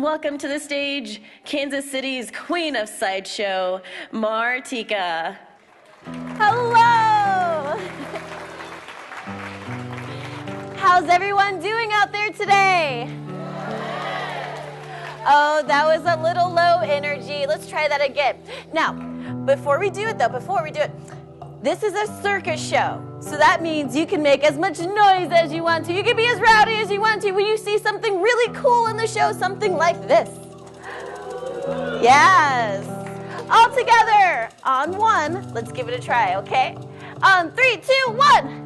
welcome to the stage Kansas City's queen of sideshow, Martika. Hello! How's everyone doing out there today? Oh, that was a little low energy. Let's try that again. Now, before we do it, this is a circus show. So that means you can make as much noise as you want to. You can be as rowdy as you want to when you see something really cool in the show, something like this. Yes. All together on one. Let's give it a try, okay? On 3, 2, 1.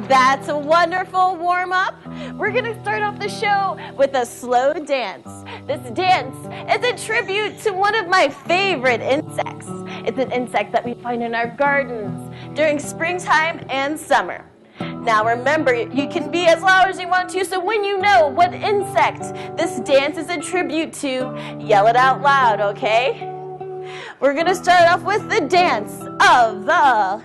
That's a wonderful warm-up. We're going to start off the show with a slow dance. This dance is a tribute to one of my favorite insects. It's an insect that we find in our gardens during springtime and summer. Now remember, you can be as loud as you want to, so when you know what insect this dance is a tribute to, yell it out loud, okay? We're going to start off with the dance of the...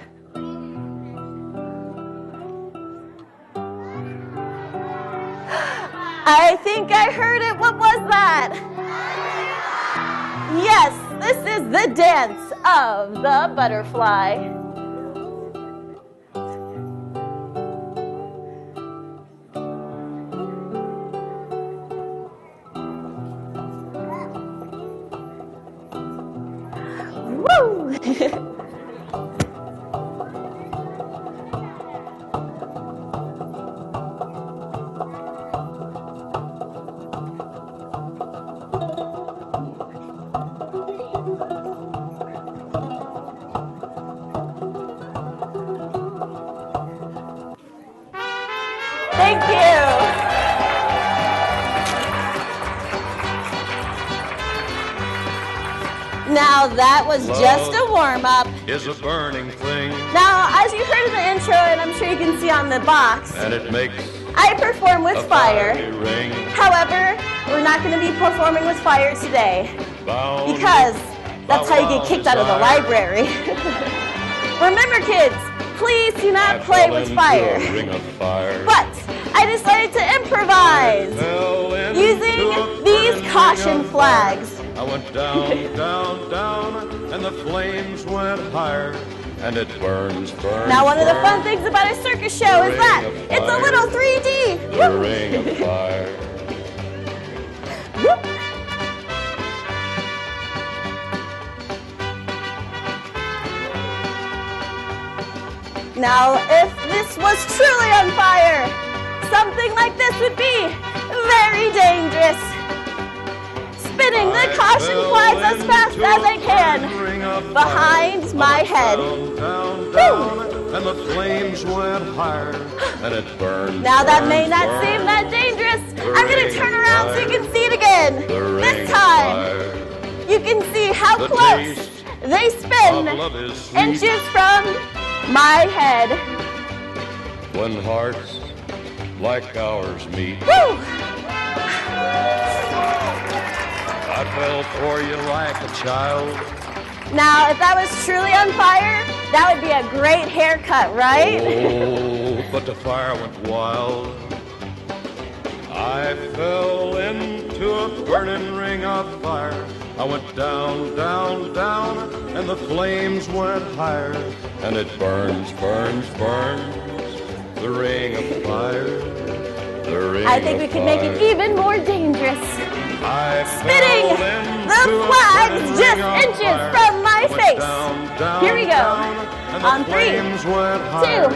I think I heard it. What was that? Yes, this is the dance of the butterfly. Woo! Thank you. Now that was just a warm-up. Is a burning thing. Now, as you heard in the intro, and I'm sure you can see on the box, And it makes I perform with fire. ring. However, we're not going to be performing with fire today Bound because that's how you get kicked out of the library. Remember, kids, please do not play with fire. A ring of fire. But I decided to improvise Fell into using a these burning caution ring of flags. fire. I went down, down, down, and the flames went higher, and it burns, burns. Now, one of the fun burns. things about a circus show is that it's a little 3D. The ring of fire. Whoop. Now, if this was truly on fire, something like this would be very dangerous. Spinning the caution flags as fast as I can behind my head. Down, down, down, and the flames went higher, and it burned. Now that may burned, not burned. seem that dangerous. The I'm going ring to turn of around so you fire. can see it again. The ring This of time, fire. you can see how The close taste they of spin love is sweet. inches from my head. When hearts like ours meet, Woo! I fell for you like a child. Now, if that was truly on fire, that would be a great haircut, right? Oh, but the fire went wild. I fell into a burning ring of fire. I went down, down, down, and the flames went higher. And it burns, burns, burns, the ring of fire. The ring I think of we could make it fire. even more dangerous. I Spinning fell into the a flags burning just ring of inches fire. from my Went face. down, down, Here we go. down, and the On 3, flames went 2, higher.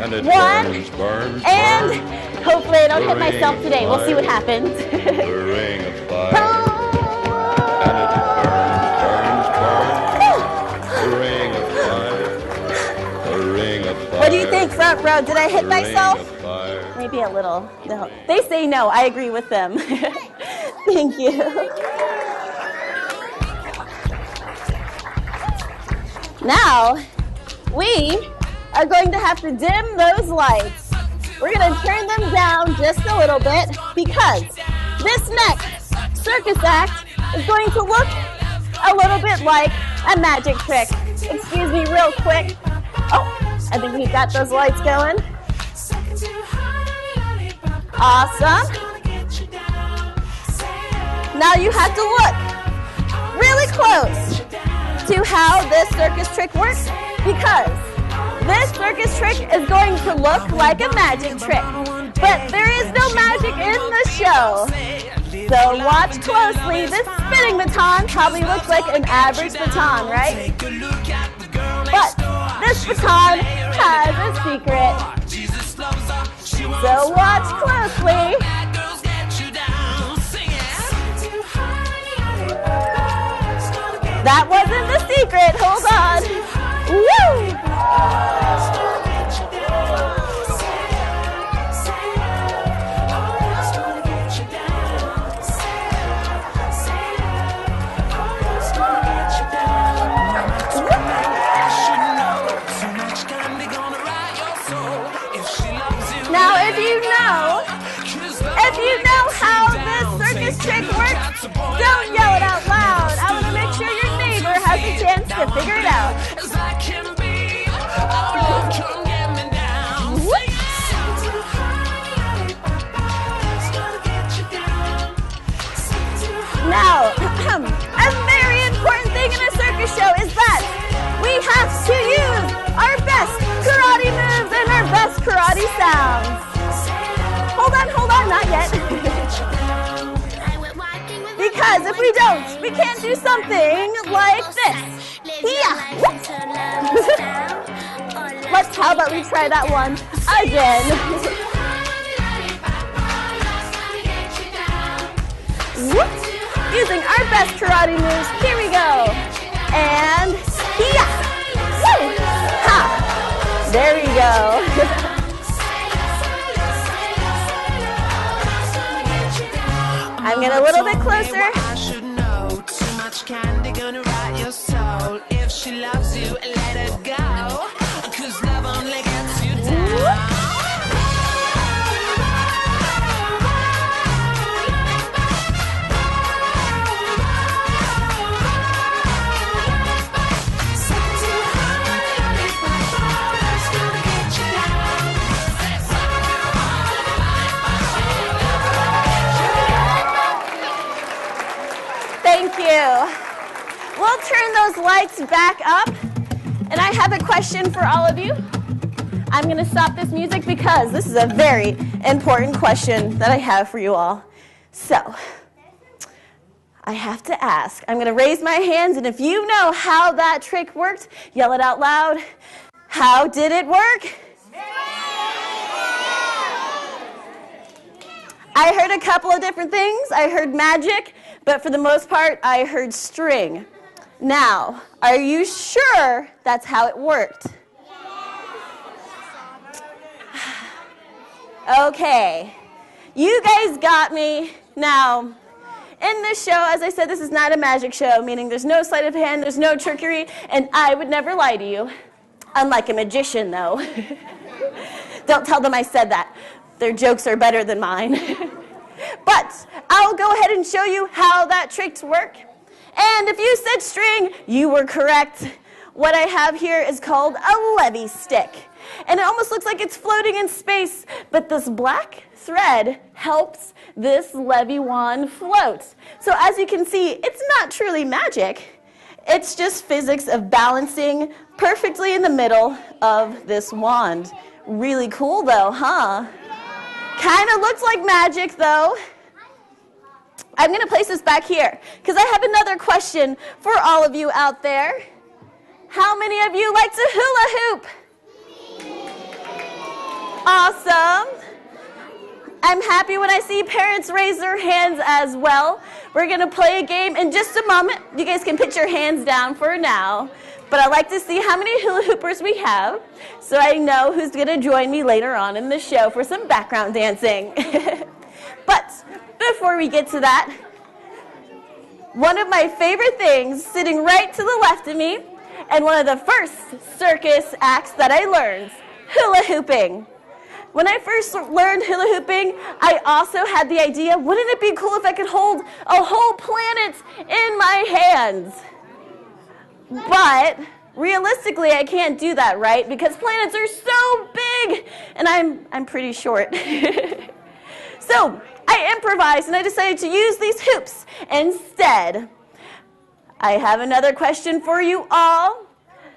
And it 1, burns, burns, and burns. hopefully I don't The hit myself ring today. of We'll see what fire. happens. The ring of fire. And it burns, burns, burns. The ring of fire. The ring of fire. What do you think, front row? Did I hit The myself? ring of fire. Maybe a little. No. They say no. I agree with them. Thank you. Now, we are going to have to dim those lights. We're going to turn them down just a little bit because this next circus act is going to look a little bit like a magic trick. Excuse me real quick. Oh, I think we've got those lights going. Awesome. Now you have to look really close to how this circus trick works, because this circus trick is going to look like a magic trick, but there is no magic in the show. So watch closely. This spinning baton probably looks like an average baton, right? But this baton has a secret. So watch closely. That wasn't the secret. Hold on. Woo! Now, if you know how this circus trick works, don't yell it out loud. I want to make sure your neighbor has a chance to figure it out. Now, a very important thing in a circus show is that we have to use our best karate moves and our best karate sounds. Hold on, not yet. Because if we don't, we can't do something like this. Yeah. How about we try that one again? Using our best karate moves. Here we go. And yeah. Woo. Ha. There we go. I'm getting a little bit closer. I should know. Too much candy gonna rot your soul. If she loves you, let her go. 'Cause love only gets you down. Thank you. We'll turn those lights back up. And I have a question for all of you. I'm going to stop this music because this is a very important question that I have for you all. So, I have to ask. I'm going to raise my hands, and if you know how that trick worked, yell it out loud. How did it work? I heard a couple of different things. I heard magic, but for the most part, I heard string. Now, are you sure that's how it worked? Okay, you guys got me. Now, in this show, as I said, this is not a magic show, meaning there's no sleight of hand, there's no trickery, and I would never lie to you. Unlike a magician, though. Don't tell them I said that. Their jokes are better than mine. But I'll go ahead and show you how that tricks work. And if you said string, you were correct. What I have here is called a levy stick. And it almost looks like it's floating in space, but this black thread helps this levy wand float. So as you can see, it's not truly magic. It's just physics of balancing perfectly in the middle of this wand. Really cool though, huh? Kind of looks like magic though. I'm going to place this back here because I have another question for all of you out there. How many of you like to hula hoop? Awesome. I'm happy when I see parents raise their hands as well. We're going to play a game in just a moment. You guys can put your hands down for now. But I'd like to see how many hula hoopers we have so I know who's going to join me later on in the show for some background dancing. But before we get to that, one of my favorite things sitting right to the left of me, and one of the first circus acts that I learned, hula hooping. When I first learned hula hooping, I also had the idea, wouldn't it be cool if I could hold a whole planet in my hands? But realistically, I can't do that, right? Because planets are so big, and I'm pretty short. So I improvised and I decided to use these hoops instead. I have another question for you all.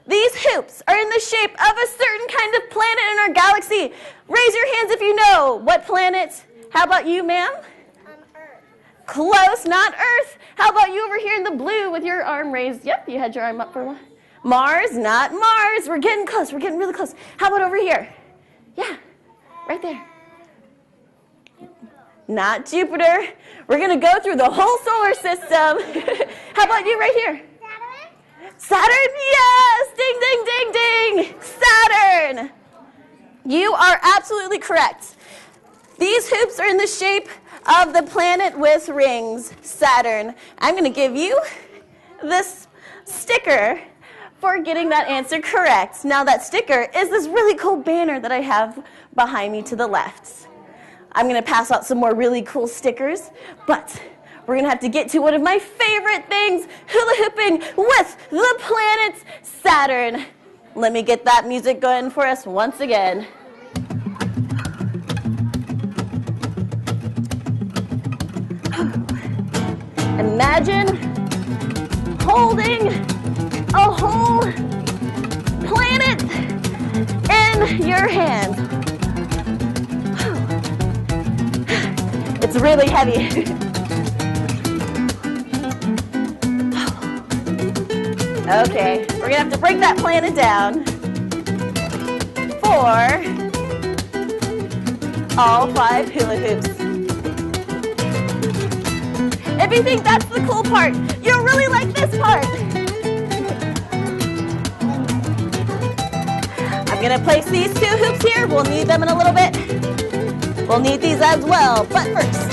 These hoops are in the shape of a certain kind of planet in our galaxy. Raise your hands if you know. What planet? How about you, ma'am? Earth. Close, not Earth. How about you over here in the blue with your arm raised? Yep, you had your arm up for one. Mars, not Mars. We're getting close. We're getting really close. How about over here? Yeah, right there. Not Jupiter. We're going to go through the whole solar system. How about you right here? Saturn, yes! Ding, ding, ding, ding! Saturn! You are absolutely correct. These hoops are in the shape of the planet with rings, Saturn. I'm going to give you this sticker for getting that answer correct. Now that sticker is this really cool banner that I have behind me to the left. I'm going to pass out some more really cool stickers, but we're going to have to get to one of my favorite things, hula hooping with the planet Saturn. Let me get that music going for us once again. Imagine holding a whole planet in your hand. It's really heavy. Okay, we're gonna have to break that planet down for all 5 hula hoops. If you think that's the cool part, you'll really like this part. I'm gonna place these 2 hoops here. We'll need them in a little bit. We'll need these as well, but first.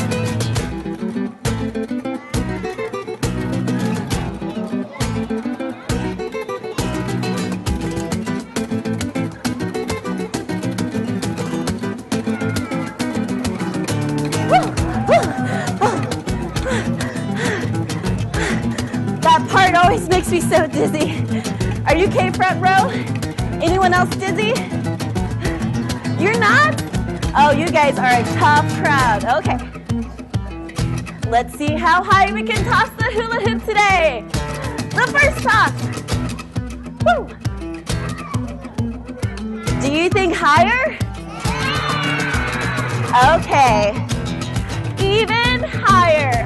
That part always makes me so dizzy. Are you okay, front row? Anyone else dizzy? You're not? Oh, you guys are a tough crowd. Okay. Let's see how high we can toss the hula hoop today. The first toss. Woo. Do you think higher? Okay. Even higher.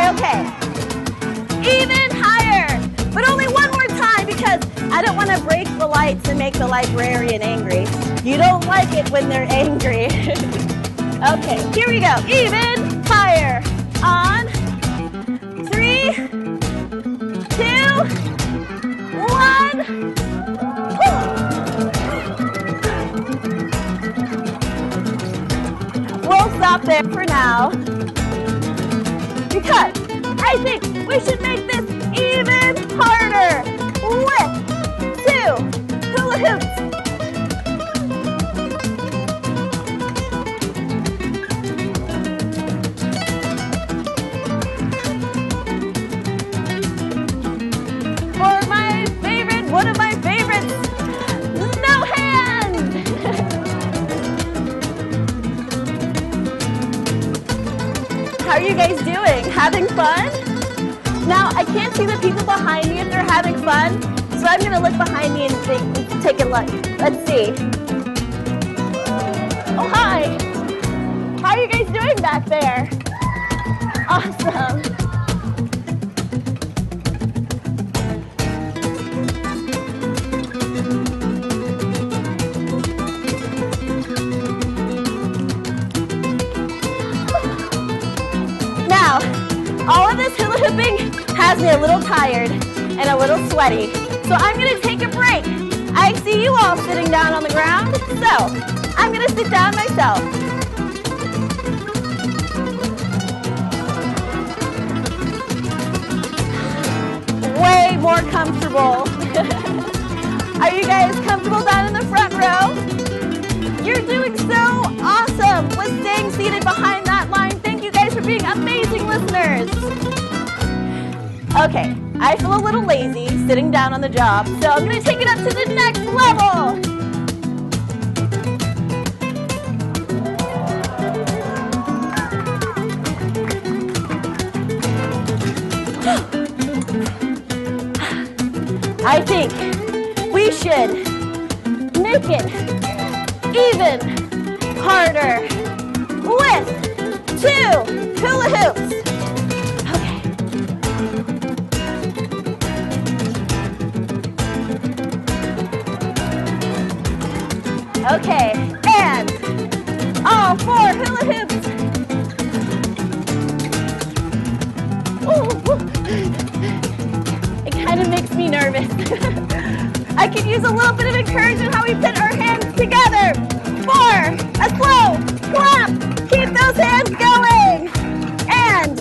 Okay. Even higher. But only one more time because I don't want to break the lights and make the librarian angry. You don't like it when they're angry. Okay, here we go. Even higher. On 3, 2, 1. We'll stop there for now. Because I think we should make this even harder with 2 hula hoops. For my favorite, one of my favorites, no hands. How are you guys doing? Having fun? Now, I can't see the people behind me if they're having fun, so I'm going to look behind me and take a look. Let's see. Oh, hi. How are you guys doing back there? Awesome. Now, all of this hula hooping has me a little tired and a little sweaty, so I'm going to take a break. I see you all sitting down on the ground, so I'm going to sit down myself. Way more comfortable. Are you guys comfortable down in the front row? You're doing so awesome with staying seated behind that line. Thank you guys for being amazing listeners. Okay, I feel a little lazy sitting down on the job, so I'm gonna take it up to the next level. I think we should make it even harder with 2 hula hoops. Okay, and all 4 hula hoops. Ooh. It kind of makes me nervous. I could use a little bit of encouragement how we put our hands together. 4, a slow clap. Keep those hands going. And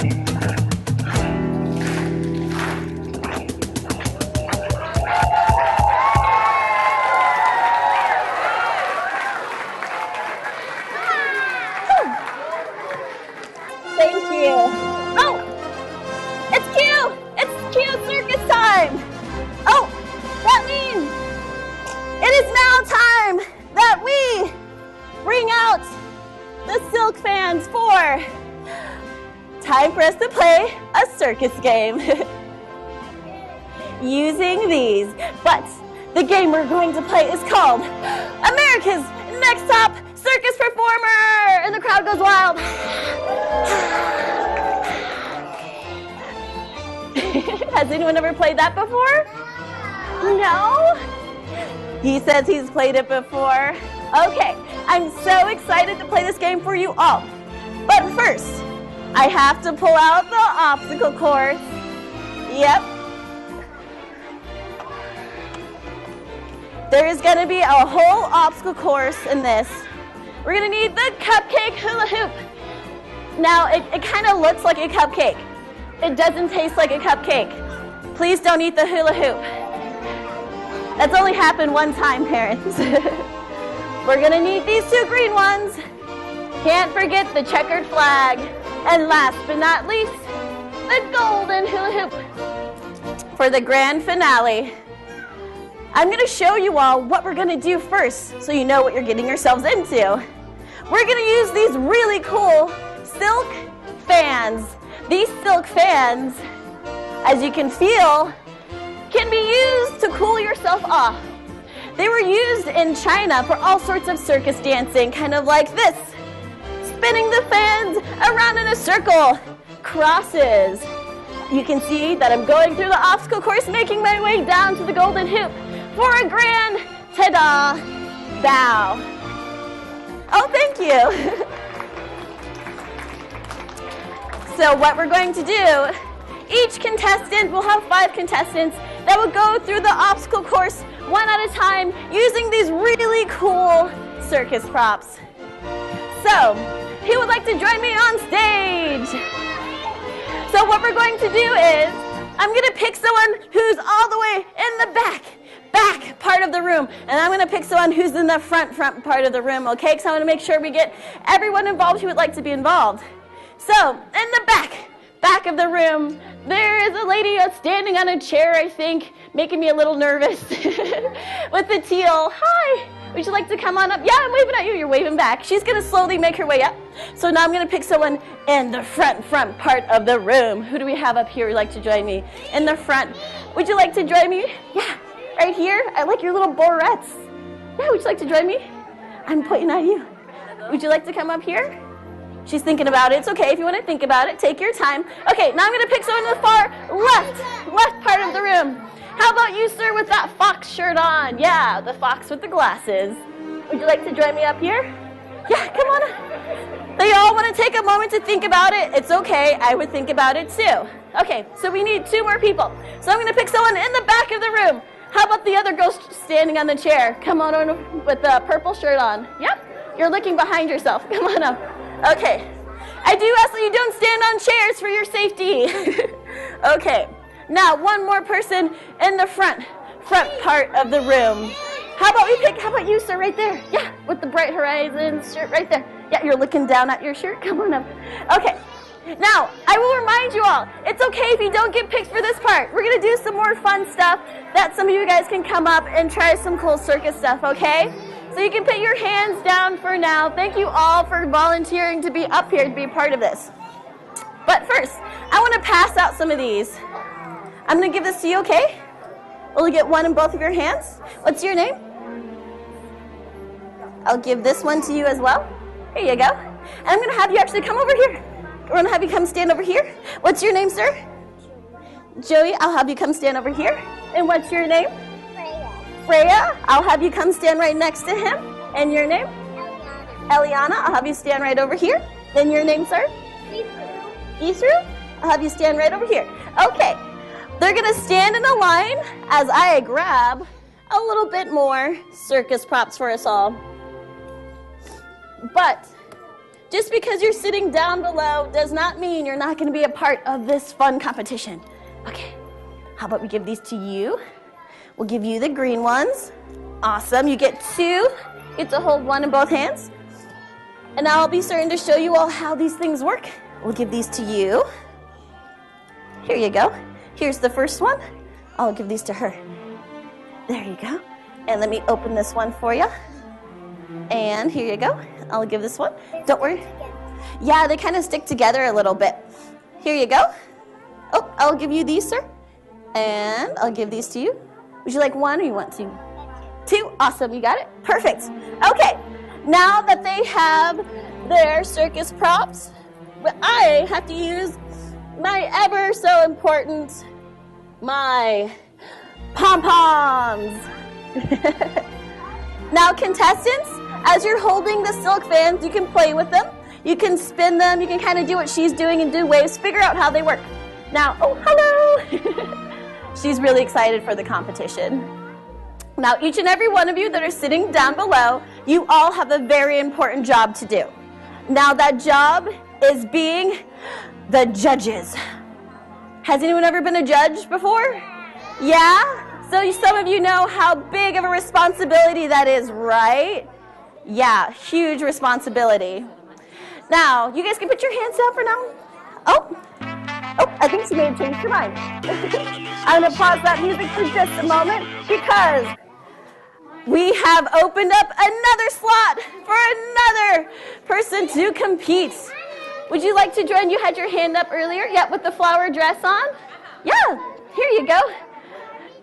thank you. Oh, it's cute. It's cute circus time. Oh, that means it is now time that we bring out the silk fans for time for us to play a circus game using these. But the game we're going to play is called America's Next Top Circus Performer, and the crowd goes wild. Has anyone ever played that before? No? He says he's played it before. Okay, I'm so excited to play this game for you all. But first, I have to pull out the obstacle course. Yep. There is going to be a whole obstacle course in this. We're going to need the cupcake hula hoop. Now, it kind of looks like a cupcake. It doesn't taste like a cupcake. Please don't eat the hula hoop. That's only happened one time, parents. We're going to need these 2 green ones. Can't forget the checkered flag. And last but not least, the golden hula hoop for the grand finale. I'm going to show you all what we're going to do first so you know what you're getting yourselves into. We're going to use these really cool silk fans. These silk fans, as you can feel, can be used to cool yourself off. They were used in China for all sorts of circus dancing, kind of like this. Spinning the fans around in a circle. Crosses. You can see that I'm going through the obstacle course, making my way down to the golden hoop for a grand ta-da bow. Oh, thank you. So what we're going to do, each contestant will have 5 contestants that will go through the obstacle course one at a time using these really cool circus props. So, who would like to join me on stage? So what we're going to do is, I'm going to pick someone who's all the way in the back part of the room, and I'm going to pick someone who's in the front part of the room, okay? Because I want to make sure we get everyone involved who would like to be involved. So, in the back of the room, there is a lady standing on a chair, I think, making me a little nervous with the teal. Hi, would you like to come on up? Yeah, I'm waving at you. You're waving back. She's going to slowly make her way up. So now I'm going to pick someone in the front part of the room. Who do we have up here who would like to join me? In the front. Would you like to join me? Yeah, right here. I like your little barrettes. Yeah, would you like to join me? I'm pointing at you. Would you like to come up here? She's thinking about it. It's okay if you want to think about it. Take your time. Okay, now I'm going to pick someone in the far left part of the room. How about you, sir, with that fox shirt on? Yeah, the fox with the glasses. Would you like to join me up here? Yeah, come on. They all want to take a moment to think about it. It's okay. I would think about it too. Okay, so we need 2 more people. So I'm going to pick someone in the back of the room. How about the other girl standing on the chair? Come on over with the purple shirt on. Yep, you're looking behind yourself. Come on up. Okay, I do ask that you don't stand on chairs for your safety. Okay, now one more person in the front part of the room. How about you, sir, right there? Yeah, with the Bright Horizons shirt right there. Yeah, you're looking down at your shirt. Come on up. Okay, Now, I will remind you all, it's okay if you don't get picked for this part. We're going to do some more fun stuff that some of you guys can come up and try some cool circus stuff, okay? So you can put your hands down for now. Thank you all for volunteering to be up here to be a part of this. But first, I want to pass out some of these. I'm going to give this to you, okay? Will you get one in both of your hands? What's your name? I'll give this one to you as well. Here you go. And I'm going to have you actually come over here. We're going to have you come stand over here. What's your name, sir? Joey, I'll have you come stand over here. And what's your name? Freya, I'll have you come stand right next to him. And your name? Eliana, I'll have you stand right over here. And your name, sir? Isru, I'll have you stand right over here. Okay, they're going to stand in a line as I grab a little bit more circus props for us all. But just because you're sitting down below does not mean you're not going to be a part of this fun competition. Okay, how about we give these to you? We'll give you the green ones. Awesome, you get two. You get to hold one in both hands. And now I'll be starting to show you all how these things work. We'll give these to you. Here you go. Here's the first one. I'll give these to her. There you go. And let me open this one for you. And here you go. I'll give this one. Don't worry. Yeah, they kind of stick together a little bit. Here you go. Oh, I'll give you these, sir. And I'll give these to you. Would you like one or you want two? Two. Awesome. You got it? Perfect. Okay. Now that they have their circus props, but I have to use my ever so important, my pom-poms. Now, contestants, as you're holding the silk fans, you can play with them. You can spin them. You can kind of do what she's doing and do waves. Figure out how they work. Now, oh, hello. She's really excited for the competition. Now, each and every one of you that are sitting down below, you all have a very important job to do. Now, that job is being the judges. Has anyone ever been a judge before? Yeah? So some of you know how big of a responsibility that is, right? Yeah, huge responsibility. Now, you guys can put your hands down for now. Oh, I think she may have changed her mind. I'm going to pause that music for just a moment because we have opened up another slot for another person to compete. Would you like to join? You had your hand up earlier, yeah, with the flower dress on? Yeah, here you go.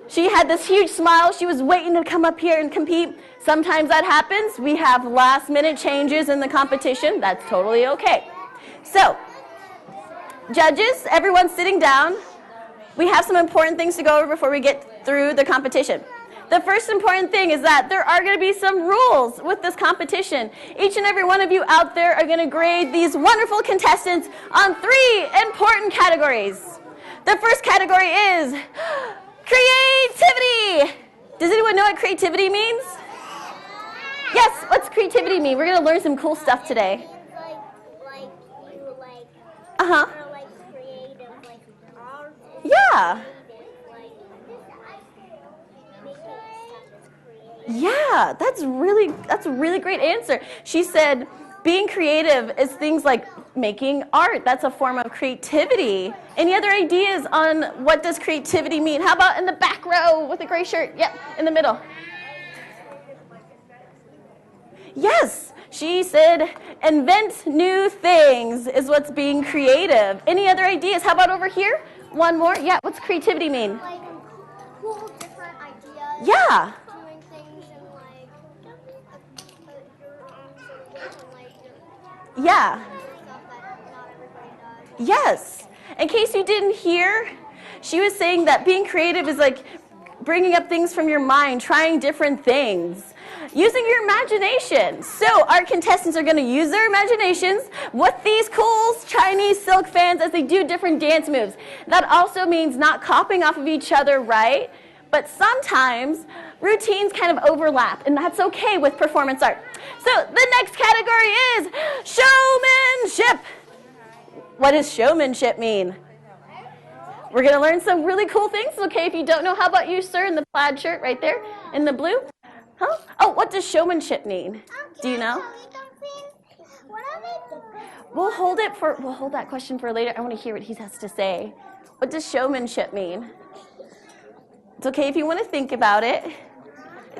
She had this huge smile. She was waiting to come up here and compete. Sometimes that happens. We have last-minute changes in the competition. That's totally okay. So, judges, everyone sitting down. We have some important things to go over before we get through the competition. The first important thing is that there are going to be some rules with this competition. Each and every one of you out there are going to grade these wonderful contestants on 3 important categories. The first category is creativity. Does anyone know what creativity means? Yes, what's creativity mean? We're going to learn some cool stuff today. Uh-huh. Yeah. Yeah, that's a really great answer. She said being creative is things like making art. That's a form of creativity. Any other ideas on what does creativity mean? How about in the back row with a gray shirt? Yep, in the middle. Yes, she said invent new things is what's being creative. Any other ideas? How about over here? One more. Yeah, what's creativity mean? Like cool different ideas. Yeah. Doing things and like Yeah. stuff that not everybody does. Yes. In case you didn't hear, she was saying that being creative is like bringing up things from your mind, trying different things, using your imagination. So our contestants are going to use their imaginations with these cool Chinese silk fans as they do different dance moves. That also means not copying off of each other, right? But sometimes routines kind of overlap, and that's okay with performance art. So the next category is showmanship. What does showmanship mean? We're going to learn some really cool things. Okay, if you don't know, how about you, sir, in the plaid shirt right there, in the blue? Huh? Oh, what does showmanship mean? Do you know? We'll hold that question for later. I want to hear what he has to say. What does showmanship mean? It's okay if you want to think about it.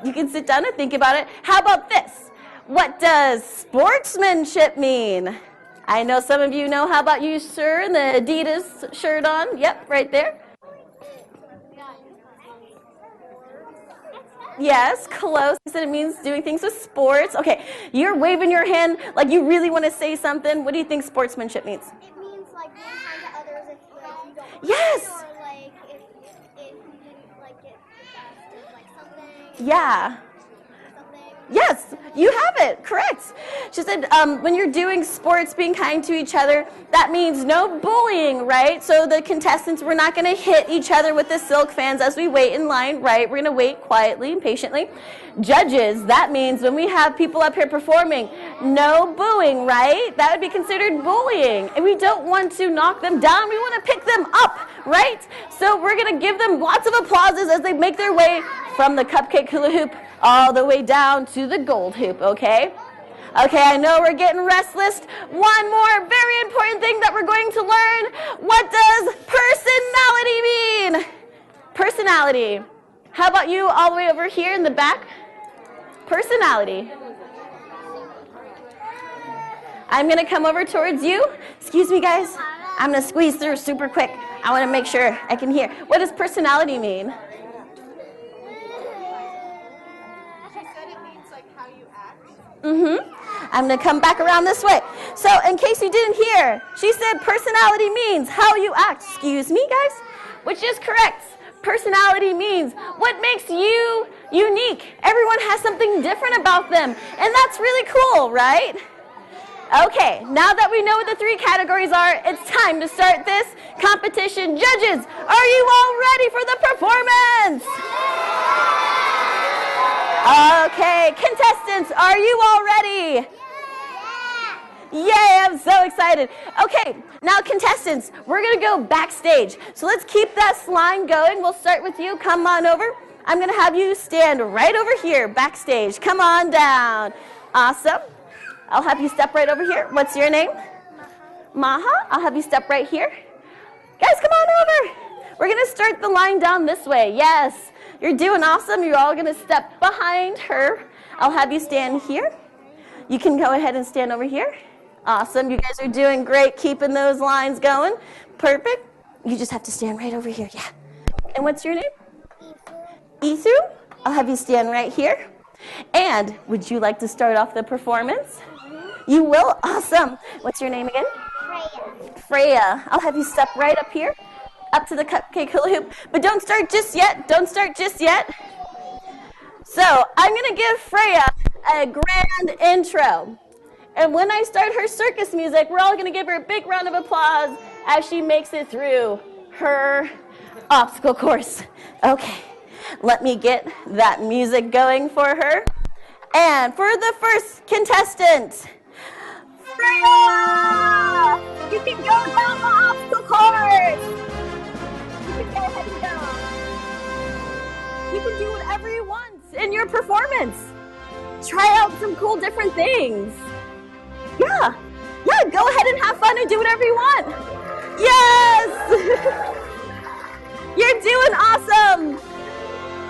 You can sit down and think about it. How about this? What does sportsmanship mean? I know some of you know. How about you, sir, in the Adidas shirt on? Yep, right there. Yes, close. I said it means doing things with sports. Okay, you're waving your hand like you really want to say something. What do you think sportsmanship means? It means like being kind to others if like you don't Yes. win, or like if you didn't like get the best of like something. Yeah. Yes, you have it. Correct. She said when you're doing sports, being kind to each other, that means no bullying, right? So the contestants, we're not going to hit each other with the silk fans as we wait in line, right? We're going to wait quietly and patiently. Judges, that means when we have people up here performing, no booing, right? That would be considered bullying. And we don't want to knock them down. We want to pick them up, right? So we're going to give them lots of applauses as they make their way from the cupcake hula hoop all the way down to the gold hoop, okay? Okay, I know we're getting restless. One more very important thing that we're going to learn. What does personality mean? Personality. How about you all the way over here in the back? Personality. I'm going to come over towards you. Excuse me, guys. I'm going to squeeze through super quick. I want to make sure I can hear. What does personality mean? I'm going to come back around this way. So in case you didn't hear, she said personality means how you act. Excuse me, guys? Which is correct. Personality means what makes you unique. Everyone has something different about them. And that's really cool, right? Okay, now that we know what the three categories are, it's time to start this competition. Judges, are you all ready for the performance? Okay, contestants, are you all ready? Yay, I'm so excited. Okay, now contestants, we're going to go backstage. So let's keep that line going. We'll start with you. Come on over. I'm going to have you stand right over here, backstage. Come on down. Awesome. I'll have you step right over here. What's your name? Maha. I'll have you step right here. Guys, come on over. We're going to start the line down this way. Yes. You're doing awesome. You're all going to step behind her. I'll have you stand here. You can go ahead and stand over here. Awesome. You guys are doing great, keeping those lines going. Perfect. You just have to stand right over here. Yeah. And what's your name? Ethu. I'll have you stand right here. And would you like to start off the performance? You will? Awesome. What's your name again? Freya. Freya. I'll have you step right up here, up to the cupcake hula hoop. But don't start just yet. Don't start just yet. So I'm going to give Freya a grand intro. And when I start her circus music, we're all going to give her a big round of applause as she makes it through her obstacle course. Okay, let me get that music going for her. And for the first contestant, Freya! You can go down the obstacle course. You can go ahead and go. You can do whatever you want in your performance. Try out some cool different things. Yeah, go ahead and have fun and do whatever you want. Yes! You're doing awesome.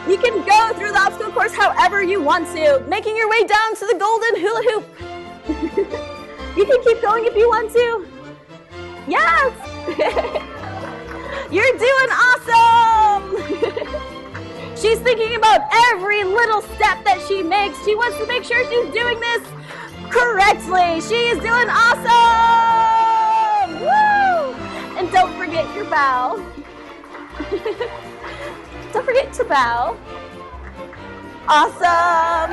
You can go through the obstacle course however you want to, making your way down to the golden hula hoop. You can keep going if you want to. Yes! You're doing awesome! She's thinking about every little step that she makes. She wants to make sure she's doing this correctly. She's doing awesome! Woo! And don't forget your bow. Don't forget to bow. Awesome!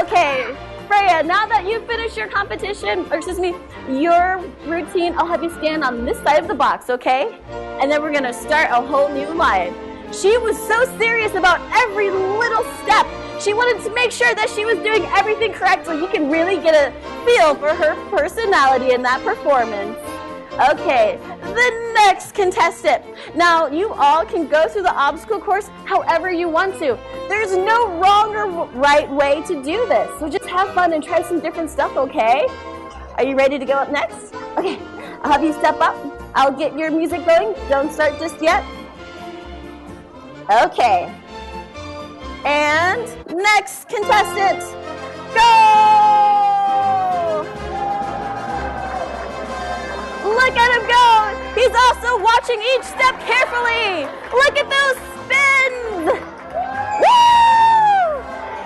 Okay, Freya, now that you've finished your competition, or excuse me, your routine, I'll have you stand on this side of the box, okay? And then we're gonna start a whole new line. She was so serious about every little step. She wanted to make sure that she was doing everything correct, so you can really get a feel for her personality in that performance. Okay, the next contestant. Now, you all can go through the obstacle course however you want to. There's no wrong or right way to do this. So just have fun and try some different stuff, okay? Are you ready to go up next? Okay, I'll have you step up. I'll get your music going. Don't start just yet. Okay. And next contestant, go! Look at him go! He's also watching each step carefully. Look at those spins! Woo!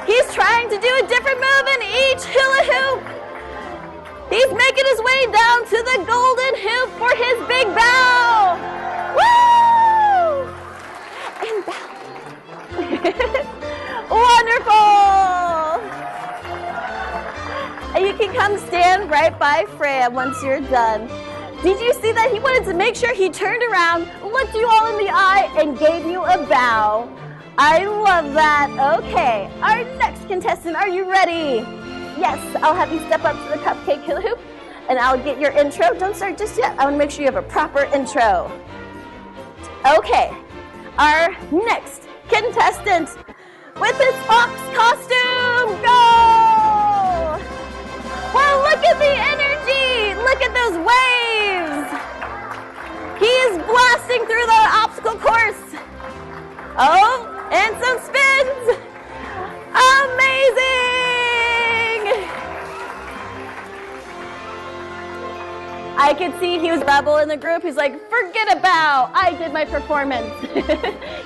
He's trying to do a different move in each hula hoop. He's making his way down to the golden hoop for his big bow. Woo! And bow. Wonderful! And you can come stand right by Freya once you're done. Did you see that? He wanted to make sure he turned around, looked you all in the eye, and gave you a bow. I love that. Okay, our next contestant, are you ready? Yes, I'll have you step up to the cupcake hula hoop, and I'll get your intro. Don't start just yet. I want to make sure you have a proper intro. Okay, our next contestant with his fox costume, go! Well, look at the energy. Look at those waves. He is blasting through the obstacle course. Oh, and some spins. Amazing. I could see he was a rebel in the group. He's like, forget about, I did my performance.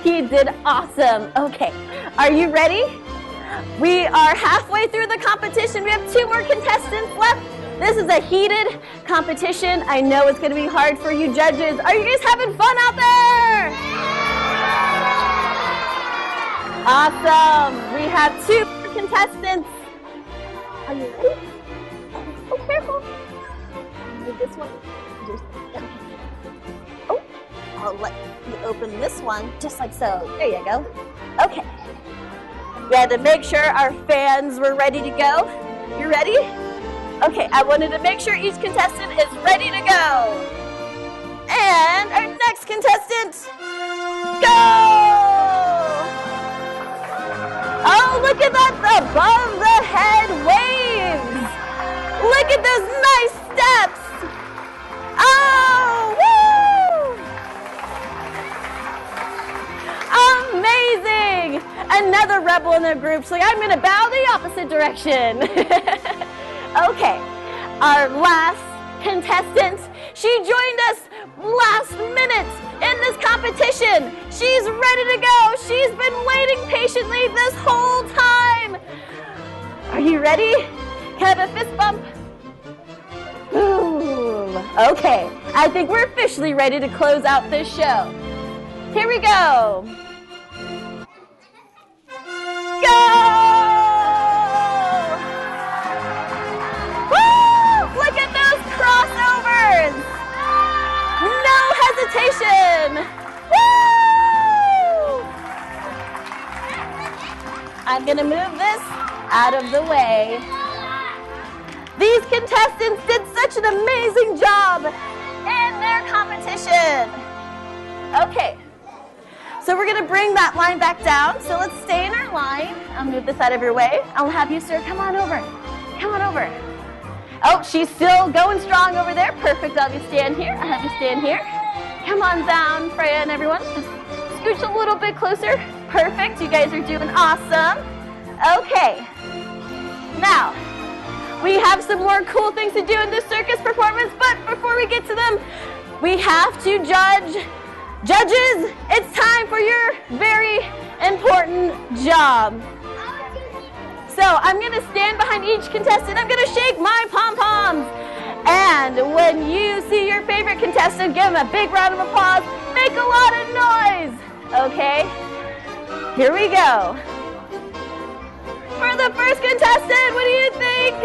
He did awesome. Okay, are you ready? We are halfway through the competition. We have 2 more contestants left. This is a heated competition. I know it's going to be hard for you judges. Are you guys having fun out there? Awesome. We have 2 contestants. Are you ready? Oh, careful. Move this one. Oh, I'll let you open this one just like so. There you go. Okay. We had to make sure our fans were ready to go. You ready? Okay, I wanted to make sure each contestant is ready to go. And our next contestant, go! Oh, look at that above the head waves. Look at those nice steps. Oh, woo! Amazing. Another rebel in their group. So I'm going to bow the opposite direction. Okay, our last contestant. She joined us last minute in this competition. She's ready to go. She's been waiting patiently this whole time. Are you ready? Can I have a fist bump? Boom. Okay, I think we're officially ready to close out this show. Here we go. Go! Look at those crossovers! No hesitation! Woo! I'm gonna move this out of the way. These contestants did such an amazing job in their competition. Okay, so we're gonna bring that line back down. So let's stay in our line. I'll move this out of your way. I'll have you, sir, come on over. Come on over. Oh, she's still going strong over there. Perfect. I'll have you stand here. I'll have you stand here. Come on down, Freya and everyone. Just scooch a little bit closer. Perfect. You guys are doing awesome. Okay. Now, we have some more cool things to do in this circus performance, but before we get to them, we have to judge. Judges, it's time for your very important job. So I'm going to stand behind each contestant. I'm going to shake my pom-poms. And when you see your favorite contestant, give them a big round of applause. Make a lot of noise. Okay? Here we go. For the first contestant, what do you think?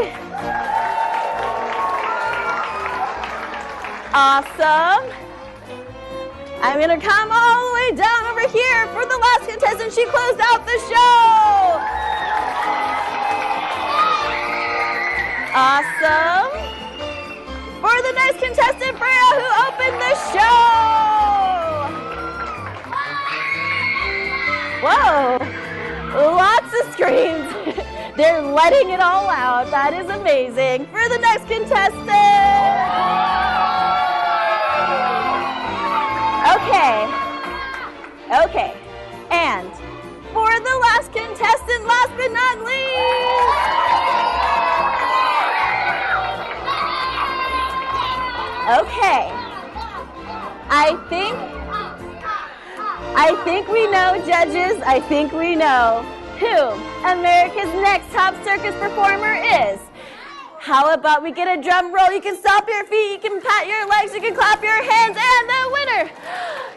Awesome. I'm going to come all the way down over here for the last contestant. She closed out the show. Awesome. For the nice contestant, Freya, who opened the show. Whoa. Lots of screams. They're letting it all out. That is amazing. For the next contestant. Okay. And for the last contestant, last but not least. Okay. I think we know, judges. I think we know who America's next top circus performer is. How about we get a drum roll? You can stomp your feet, you can pat your legs, you can clap your hands, and the winner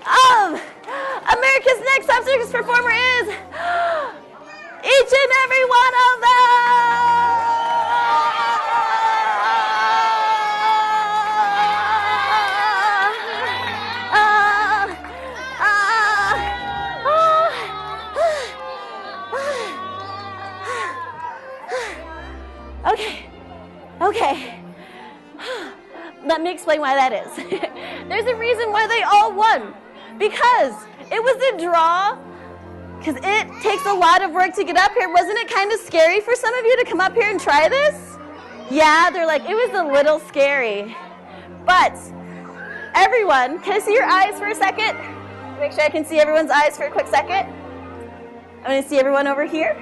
of America's next top circus performer is each and every one of them. Okay. Let me explain why that is. There's a reason why they all won. Because it was a draw. Because it takes a lot of work to get up here. Wasn't it kind of scary for some of you to come up here and try this? Yeah, they're like, it was a little scary. But everyone, can I see your eyes for a second? Make sure I can see everyone's eyes for a quick second. I'm going to see everyone over here.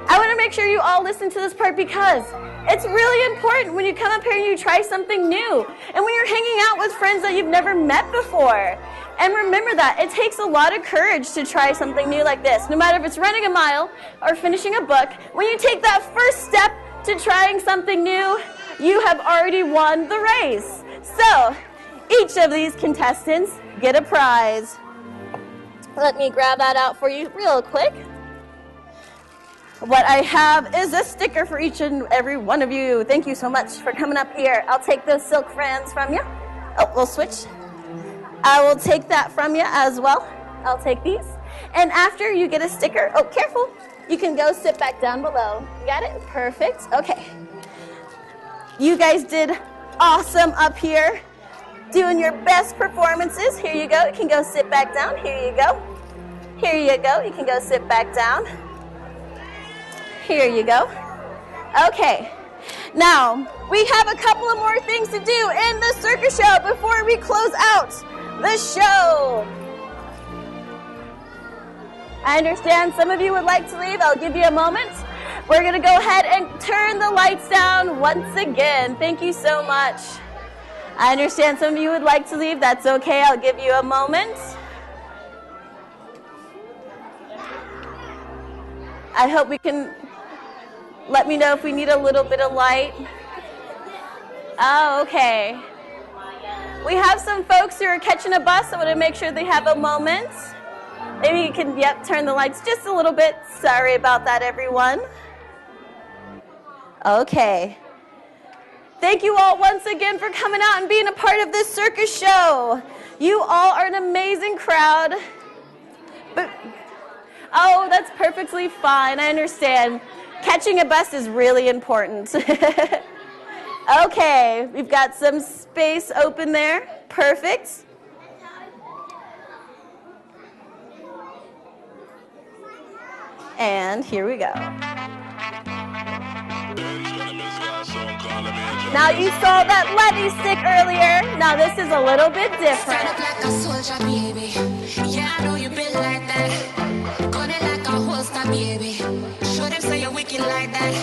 I want to make sure you all listen to this part because it's really important when you come up here and you try something new. And when you're hanging out with friends that you've never met before. And remember that it takes a lot of courage to try something new like this. No matter if it's running a mile or finishing a book, when you take that first step to trying something new, you have already won the race. So, each of these contestants get a prize. Let me grab that out for you real quick. What I have is a sticker for each and every one of you. Thank you so much for coming up here. I'll take those silk friends from you. Oh, we'll switch. I will take that from you as well. I'll take these. And after you get a sticker, oh, careful. You can go sit back down below. You got it? Perfect. Okay. You guys did awesome up here. Doing your best performances. Here you go. You can go sit back down. Here you go. Here you go. You can go sit back down. Here you go. Okay. Now, we have a couple of more things to do in the circus show before we close out the show. I understand some of you would like to leave. I'll give you a moment. We're going to go ahead and turn the lights down once again. Thank you so much. I understand some of you would like to leave. That's okay. I'll give you a moment. I hope we can let me know if we need a little bit of light. Oh, okay. We have some folks who are catching a bus. I want to make sure they have a moment. Maybe you can, turn the lights just a little bit. Sorry about that, everyone. Okay. Thank you all once again for coming out and being a part of this circus show. You all are an amazing crowd. But, oh, that's perfectly fine. I understand. Catching a bus is really important. Okay, we've got some space open there. Perfect. And here we go. Now you saw that levy stick earlier. Now this is a little bit different. Stand up like a soldier, baby. Yeah, I know you been like that. Gun it like a holster, baby. Show them say you're wicked like that.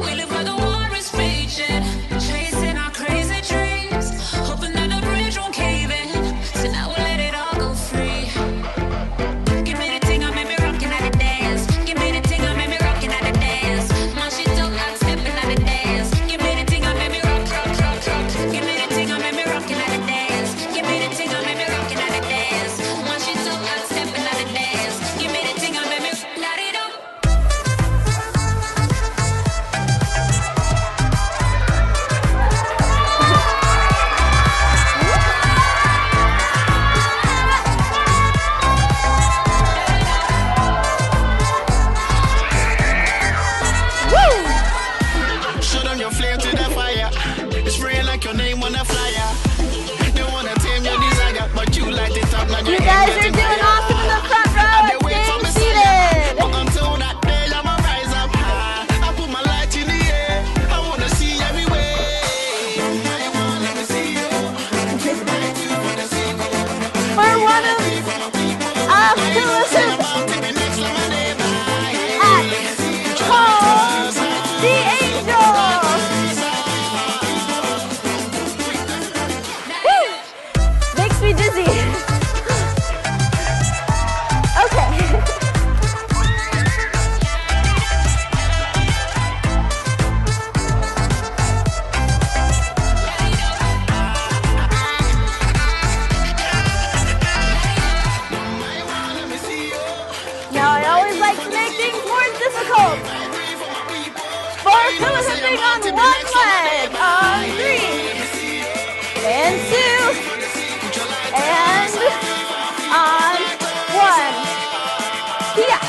We live where the war is raging, chasing our crazy dreams, hoping that the bridge won't cave in. So now we'll let it all go free. Give me the thing, I made me rockin' at the dance. Give me the thing, I made me rockin' at the dance. Man, she don't like stepping at the dance. Give me the thing, I made me rock, rock, rock, rock. Give me the thing, I made me rockin' at the dance. Give me the thing, I made me rockin' at the dance. hula hoop at home, the Angels. Woo! Makes me dizzy. Okay. Now I always like to make things more difficult. For hula hooping on one leg, on 3, and 2, and on 1. Yeah.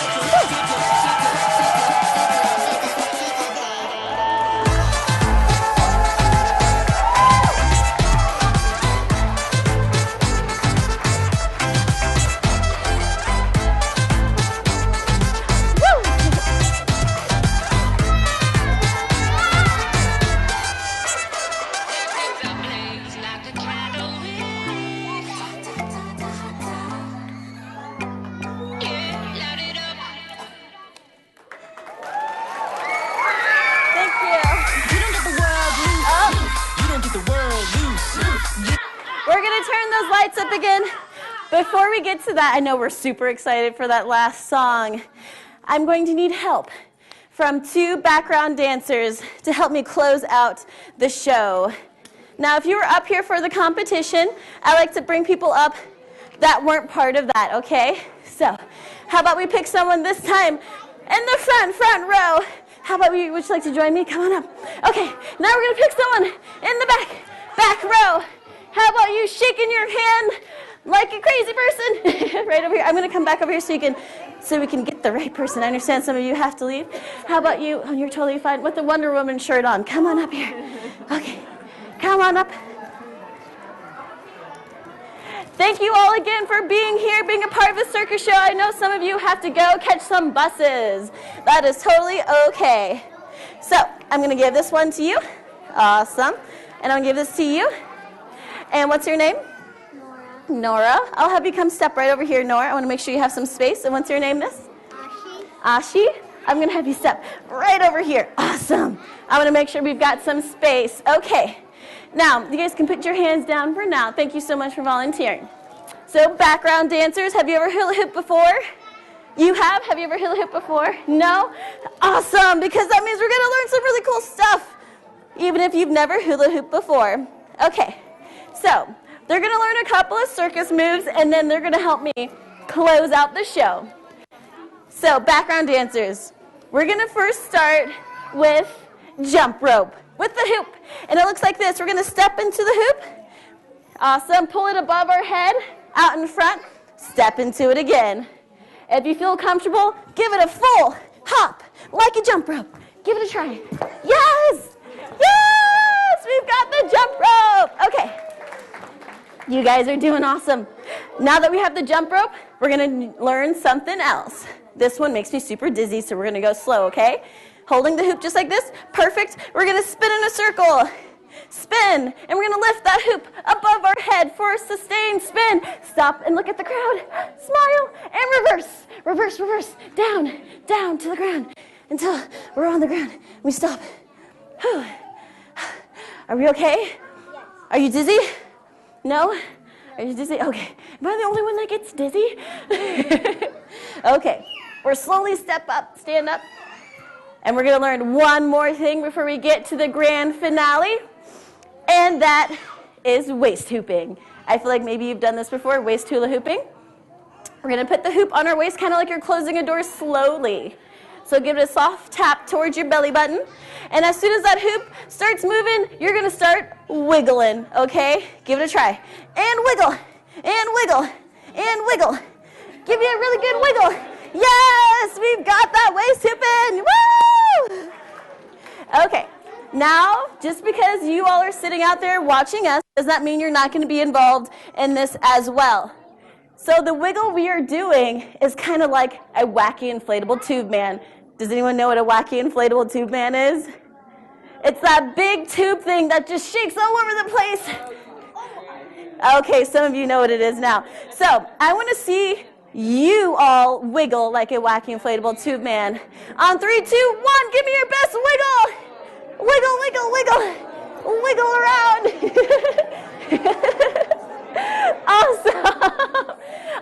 Thank you. You don't get the world loose. You don't get the world loose. We're going to turn those lights up again. Before we get to that, I know we're super excited for that last song. I'm going to need help from 2 background dancers to help me close out the show. Now, if you were up here for the competition, I like to bring people up that weren't part of that, okay? So, how about we pick someone this time in the front row? How about would you like to join me? Come on up. Okay, now we're gonna pick someone in the back row. How about you shaking your hand like a crazy person? Right over here. I'm gonna come back over here so we can get the right person. I understand some of you have to leave. How about you? Oh, you're totally fine with the Wonder Woman shirt on. Come on up here. Okay, come on up. Thank you all again for being here, being a part of the Circus show. I know some of you have to go catch some buses. That is totally okay. So, I'm going to give this one to you. Awesome. And I'm going to give this to you. And what's your name? Nora. I'll have you come step right over here, Nora. I want to make sure you have some space. And what's your name, miss? Ashi. I'm going to have you step right over here. Awesome. I want to make sure we've got some space. Okay. Now, you guys can put your hands down for now. Thank you so much for volunteering. So, background dancers, have you ever hula hooped before? You have? Have you ever hula hooped before? No? Awesome, because that means we're going to learn some really cool stuff, even if you've never hula hooped before. Okay, so they're going to learn a couple of circus moves, and then they're going to help me close out the show. So, background dancers, we're going to first start with jump rope with the hoop. And it looks like this. We're going to step into the hoop. Awesome. Pull it above our head, out in front. Step into it again. If you feel comfortable, give it a full hop, like a jump rope. Give it a try. Yes! Yes! We've got the jump rope. Okay. You guys are doing awesome. Now that we have the jump rope, we're going to learn something else. This one makes me super dizzy, so we're going to go slow, okay? Holding the hoop just like this. Perfect. We're going to spin in a circle. Spin. And we're going to lift that hoop above our head for a sustained spin. Stop and look at the crowd. Smile and reverse. Reverse, reverse. Down, down to the ground until we're on the ground. We stop. Whew. Are we okay? Are you dizzy? No? Are you dizzy? Okay. Am I the only one that gets dizzy? Okay. We're slowly stand up. And we're going to learn one more thing before we get to the grand finale, and that is waist hooping. I feel like maybe you've done this before, waist hula hooping. We're going to put the hoop on our waist, kind of like you're closing a door slowly. So give it a soft tap towards your belly button, and as soon as that hoop starts moving, you're going to start wiggling, okay? Give it a try. And wiggle, and wiggle, and wiggle. Give you a really good wiggle. Yes, we've got that waist hooping. Woo! Okay, now, just because you all are sitting out there watching us, does that mean you're not going to be involved in this as well? So the wiggle we are doing is kind of like a wacky inflatable tube man. Does anyone know what a wacky inflatable tube man is? It's that big tube thing that just shakes all over the place. Okay, some of you know what it is now. So I want to see You all wiggle like a wacky inflatable tube man. On 3, 2, 1, give me your best wiggle. Wiggle, wiggle, wiggle. Wiggle around. Awesome.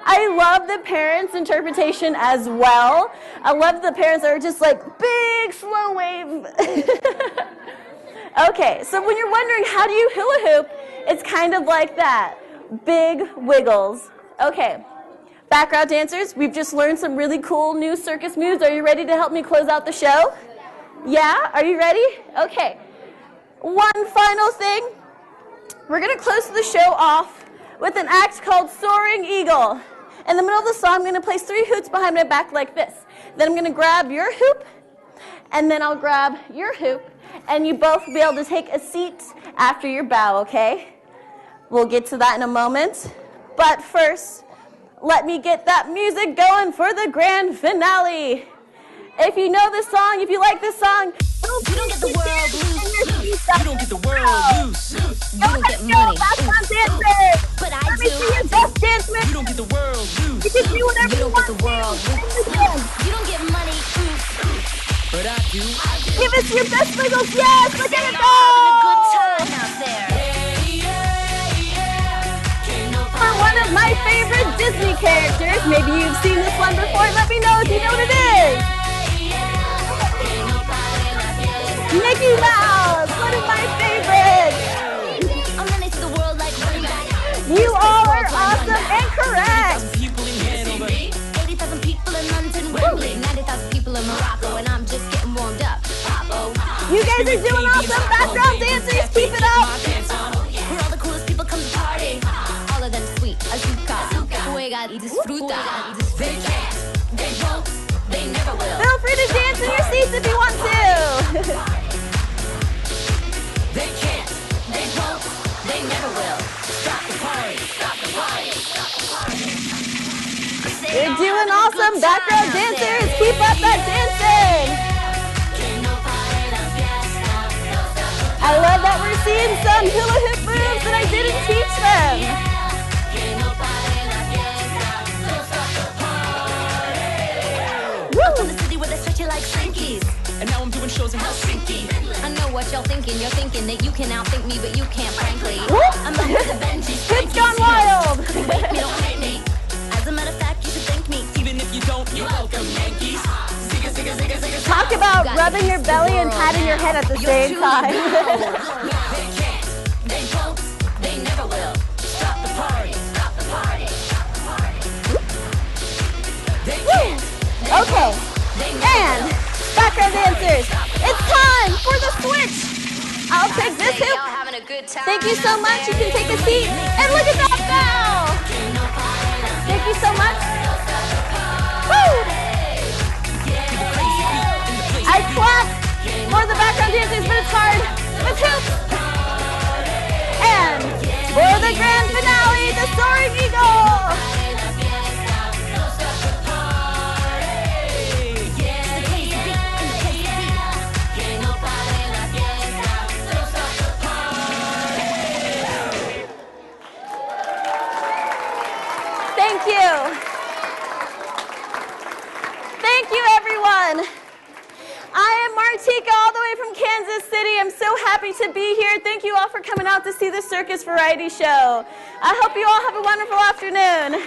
I love the parents' interpretation as well. I love the parents that are just like, big, slow wave. Okay, so when you're wondering how do you hula hoop, it's kind of like that. Big wiggles. Okay, background dancers, we've just learned some really cool new circus moves. Are you ready to help me close out the show? Yeah, are you ready? Okay, one final thing. We're gonna close the show off with an act called Soaring Eagle. In the middle of the song, I'm going to place 3 hoops behind my back like this. Then I'm going to grab your hoop, and then I'll grab your hoop, and you both will be able to take a seat after your bow, okay? We'll get to that in a moment. But first, let me get that music going for the grand finale. If you know this song, if you like this song, You don't get the world loose. You don't get the world loose. You go don't ahead get and go, money. background dancers. But I Let me see your best dance move. You don't get the world loose. You can do whatever You you don't get want. the world loose. You don't get money. But I do. Give us your best wiggles. Yes, look at it go. Having a good time out there. For one of my favorite Disney characters, maybe you've seen this one before. Let me know if you know what it is. Mickey Mouse, one of my favorites. I'm running to the world like running back. You all are awesome and correct. 80,000 people in London, Wembley. 90,000 people in Morocco, and I'm just getting warmed up. You guys are doing awesome. Background dancers, keep it up. Where all the coolest people come to party. All of them sweet, azúcar. Juega y disfruta. They can't, they won't, they never will. Feel free to dance in your seats if you want to. They can't, they won't, they never will. Stop the party, stop the party, stop the party. You're doing awesome. Background dancers, keep up that dancing. I love that we're seeing some hula hoop moves that I didn't teach them. From the city where they stretch you like Slinkies. And now I'm doing shows in Helsinki. I know what y'all thinking. You're thinking that you can outthink me, but you can't, frankly. I'm the Benji. It's gone wild. Wait, me, don't hate me. As a matter of fact, you should thank me. Even if you don't, you're welcome, Yankees. Zigga, zigga, zigga, zigga. Talk about rubbing your belly and patting your head at the same time. They can't, they won't, they never will. Stop the party, stop the party, stop the party. They can't, Okay, and background dancers, it's time for the switch. I'll take this hoop. having a good time. Thank you so much. You can take a seat. And look at that bow. Thank you so much. Woo! I clap for the background dancers, but it's hard. With hoops. And for the grand finale, the Soaring Eagle. Thank you. Thank you, everyone. I am Martika, all the way from Kansas City. I'm so happy to be here. Thank you all for coming out to see the Circus Variety Show. I hope you all have a wonderful afternoon.